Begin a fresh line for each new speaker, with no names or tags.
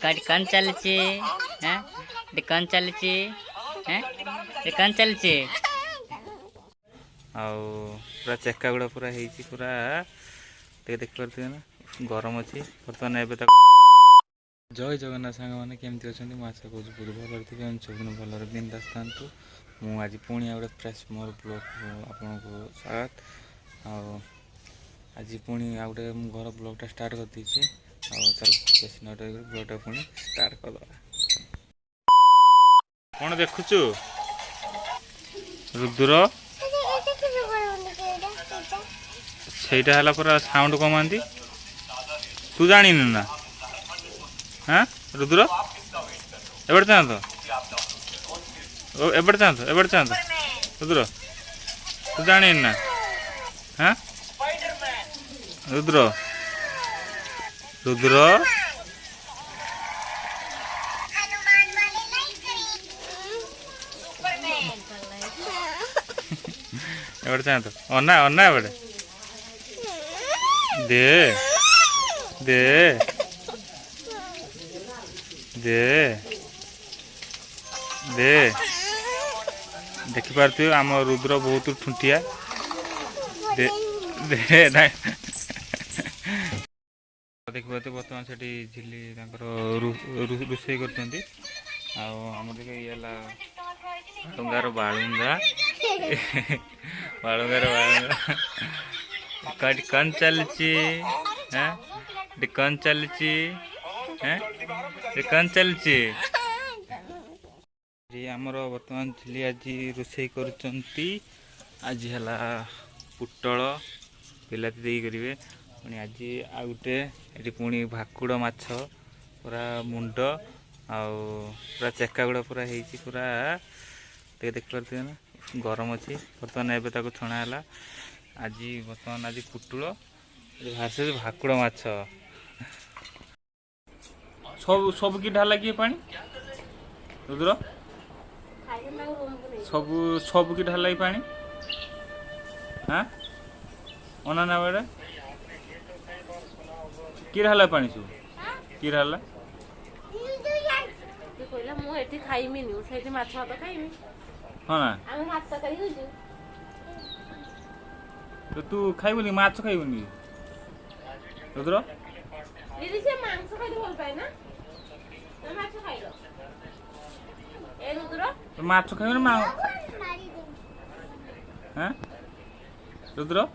कौन चलची हैं कौन चलची हैं कौन चलची आउ पूरा चेका गुड़ा पूरा ହେଇଛି पूरा देख पारे ना गरम अच्छी बर्तमान एवं जय जगन्नाथ सांग मैंने केमती अच्छा मुझे आशा करूँ बहुत भल थे सब भल बिंदास था मुझे पुणी गोटे फ्रेश मोर ब्लॉग आपन को स्वागत आज पुणी आ गए घर ब्लॉगटा स्टार्ट कर देचे चल बेस नट ब्लॉगटा पुणी स्टार्ट करदे कौन देखुचु रुद्र सेटा है पूरा साउंड कमांती तू जानी ना हाँ रुद्र एबड़ चाहत एबड़ चाहत रुद्र तू जानी ना हाँ रुद्र रुद्र एबड़ चाहत अन्ना अन्ना एबड़ दे दे दे दे देखिपार आम रुद्र बहुत ठुंटिया दे दे देखिए बर्तमान से झिली रोषे कर बालुंगार बालुंगा बालुंगार बालुंगा कौन चलची कौन चलची कौन चलची आमर बर्तमान झिली आज रोषे कर आज है पुटल बिलाती दे करेंगे पुणी आज आ गए ये पुणी भाकुड़ माछ पूरा मुंड पूरा चेका गुड़ा पूरा ହେଇଛି पूरा देख पारे ना गरम अच्छी बर्तमान एवं छणा है आज बर्तमान आज पुटुल भाषे भाकुड़ माछ सब सब की ढाला किए पानी रुद्र सब सब की ढाला पानी हाँ अना बेड़े कि ढाला पानी सब कि ढाला हाँ ना तो तू खाइबुनी माछ खाइबुनी रुद्र
दीदी से मांस खाइले भल पाए ना तो माछ खाइलो ए रुद्र
तो माछ खाइबुनी मा हैं रुद्र